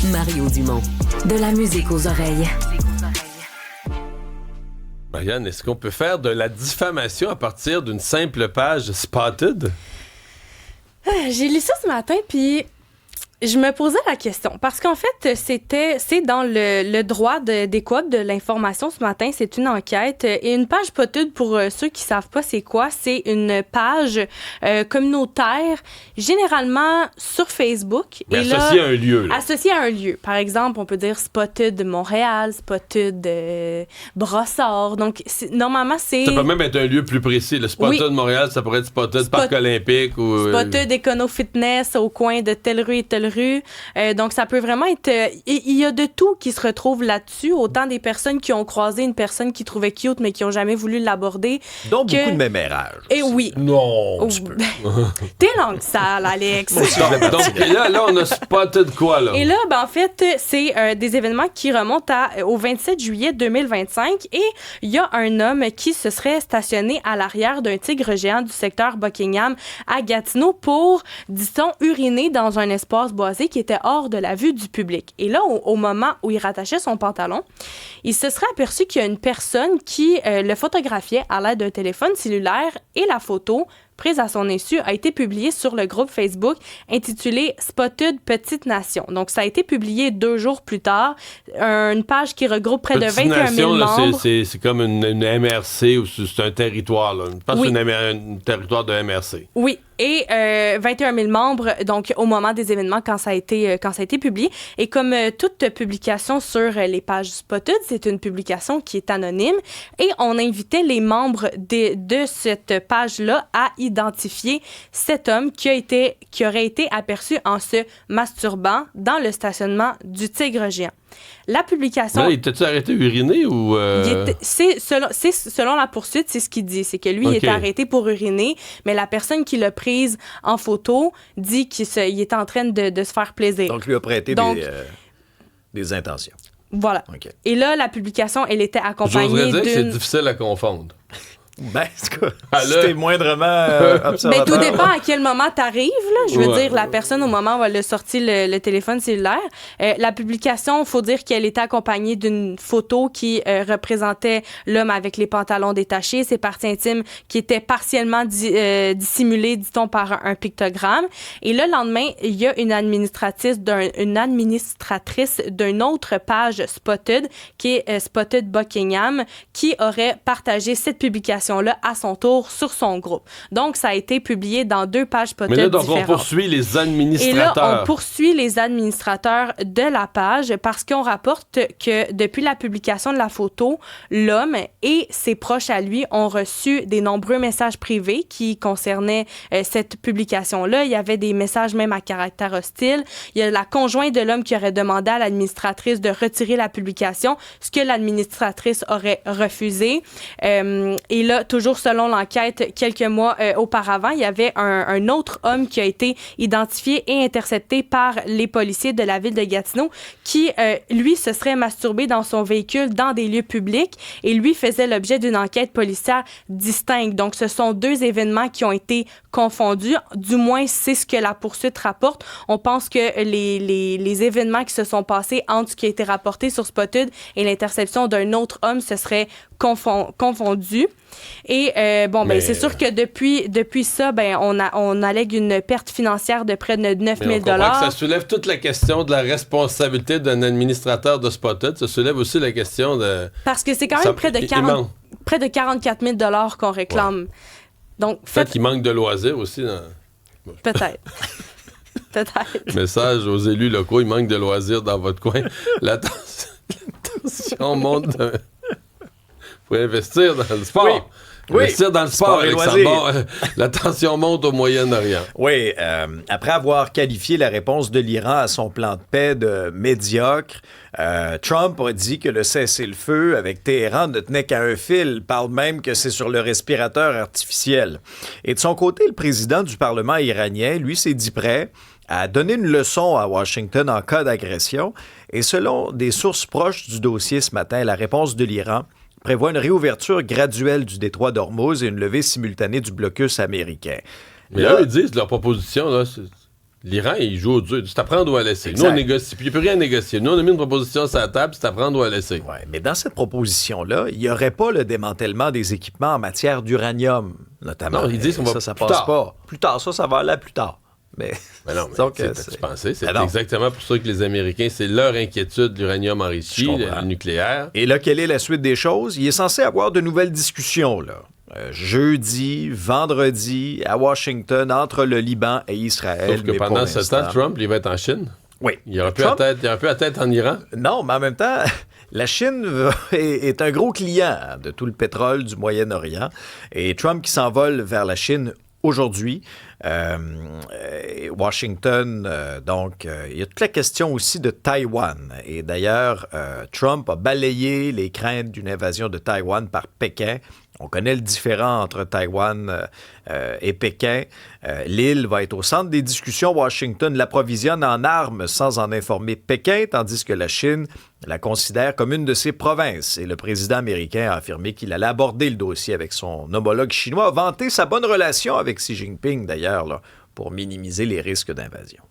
Mario Dumont. De la musique aux oreilles. Marianne, est-ce qu'on peut faire de la diffamation à partir d'une simple page Spotted? J'ai lu ça ce matin, puis je me posais la question. Parce qu'en fait, c'est dans le droit des coop de l'information ce matin. C'est une enquête. Et une page Spotted, pour ceux qui savent pas c'est quoi, c'est une page communautaire, généralement sur Facebook. Mais associée à un lieu. Là. Associée à un lieu. Par exemple, on peut dire Spotted Montréal, Spotted Brossard. Donc, normalement, c'est... Ça peut même être un lieu plus précis. Le Spotted Montréal, ça pourrait être Spotted Parc Olympique ou... Spotted Econo Fitness au coin de telle rue et telle rue. Donc, ça peut vraiment être... Il y a de tout qui se retrouve là-dessus. Autant des personnes qui ont croisé une personne qu'ils trouvaient cute, mais qui n'ont jamais voulu l'aborder. Donc, beaucoup de mémérage. Et oui. Non. T'es langue sale, Alex. Donc, là, on a Spotted quoi, là? Et là, en fait, c'est des événements qui remontent au 27 juillet 2025. Et il y a un homme qui se serait stationné à l'arrière d'un tigre géant du secteur Buckingham à Gatineau pour, dit-on, uriner dans un espace boisé qui était hors de la vue du public. Et là, au moment où il rattachait son pantalon, il se serait aperçu qu'il y a une personne qui le photographiait à l'aide d'un téléphone cellulaire et la photo prise à son insu, a été publiée sur le groupe Facebook intitulé Spotted Petite Nation. Donc, ça a été publié 2 jours plus tard. Une page qui regroupe près de 21 000 membres. C'est comme une MRC ou c'est un territoire. Là. Je pense que c'est un territoire de MRC. Oui. Et 21 000 membres, donc au moment des événements quand ça a été publié. Et comme toute publication sur les pages Spotted, c'est une publication qui est anonyme. Et on invitait les membres de cette page-là à identifier cet homme qui aurait été aperçu en se masturbant dans le stationnement du Tigre géant. La publication... Là, il était-tu arrêté uriner ou... selon la poursuite, c'est ce qu'il dit. C'est que lui, il était arrêté pour uriner, mais la personne qui l'a prise en photo dit qu'il était en train de se faire plaisir. Donc, lui a prêté des intentions. Voilà. Okay. Et là, la publication, elle était accompagnée J'oserais dire que c'est difficile à confondre. Ben, si t'es moindrement observateur. Ben, tout dépend à quel moment t'arrives, là. Je veux dire, la personne, au moment où elle a sorti le téléphone cellulaire, la publication, il faut dire qu'elle était accompagnée d'une photo qui représentait l'homme avec les pantalons détachés, ses parties intimes qui étaient partiellement dissimulées, dit-on, par un pictogramme. Et le lendemain, il y a une administratrice d'une autre page Spotted, qui est Spotted Buckingham, qui aurait partagé cette publication là à son tour sur son groupe. Donc, ça a été publié dans 2 pages Spotted différentes. Mais là, donc, on poursuit les administrateurs. Et là, on poursuit les administrateurs de la page parce qu'on rapporte que depuis la publication de la photo, l'homme et ses proches à lui ont reçu des nombreux messages privés qui concernaient cette publication-là. Il y avait des messages même à caractère hostile. Il y a la conjointe de l'homme qui aurait demandé à l'administratrice de retirer la publication, ce que l'administratrice aurait refusé. Et là, toujours selon l'enquête, quelques mois auparavant, il y avait un autre homme qui a été identifié et intercepté par les policiers de la ville de Gatineau qui, lui, se serait masturbé dans son véhicule dans des lieux publics et lui faisait l'objet d'une enquête policière distincte. Donc, ce sont 2 événements qui ont été confondus. Du moins, c'est ce que la poursuite rapporte. On pense que les événements qui se sont passés entre ce qui a été rapporté sur Spotted et l'interception d'un autre homme se seraient confondus. Et c'est sûr que depuis ça, on allègue une perte financière de près de 9 000 $. Ça soulève toute la question de la responsabilité d'un administrateur de Spotted. Ça soulève aussi la question de... Parce que c'est quand même près de 44 000 $ qu'on réclame. Ouais. Donc, peut-être qu'il manque de loisirs aussi. Peut-être. Message aux élus locaux, il manque de loisirs dans votre coin. L'attention monte... Vous pouvez investir dans le sport. Investir dans le sport, Alexandre. La tension monte au Moyen-Orient. Oui, après avoir qualifié la réponse de l'Iran à son plan de paix de médiocre, Trump a dit que le cessez-le-feu avec Téhéran ne tenait qu'à un fil. Il parle même que c'est sur le respirateur artificiel. Et de son côté, le président du Parlement iranien, lui, s'est dit prêt à donner une leçon à Washington en cas d'agression. Et selon des sources proches du dossier ce matin, la réponse de l'Iran prévoit une réouverture graduelle du détroit d'Ormuz et une levée simultanée du blocus américain. Mais là, ils disent, leur proposition, là, L'Iran, il joue au dur. C'est à prendre ou à laisser. Exact. Nous, on négocie. Puis il n'y a plus rien à négocier. Nous, on a mis une proposition sur la table, c'est à prendre ou à laisser. Ouais, mais dans cette proposition-là, il n'y aurait pas le démantèlement des équipements en matière d'uranium, notamment. Non, ils disent qu'on va ça plus passe tard. pas. Plus tard, ça va aller plus tard. Mais non, mais donc, tu pensais, c'est Ben non. exactement pour ça que les Américains, c'est leur inquiétude, l'uranium enrichi, Je comprends. le nucléaire. Et là, quelle est la suite des choses? Il est censé avoir de nouvelles discussions, là. Jeudi, vendredi, à Washington, entre le Liban et Israël. Sauf que mais pendant pour ce l'instant- temps, Trump, il va être en Chine. Oui. Il aurait pu Trump- la tête en Iran. Non, mais en même temps, la Chine est un gros client de tout le pétrole du Moyen-Orient. Et Trump qui s'envole vers la Chine aujourd'hui. Washington, il y a toute la question aussi de Taïwan. Et d'ailleurs, Trump a balayé les craintes d'une invasion de Taïwan par Pékin. On connaît le différend entre Taïwan et Pékin. L'île va être au centre des discussions. Washington l'approvisionne en armes sans en informer Pékin, tandis que la Chine la considère comme une de ses provinces. Et le président américain a affirmé qu'il allait aborder le dossier avec son homologue chinois, a vanté sa bonne relation avec Xi Jinping, d'ailleurs, là, pour minimiser les risques d'invasion.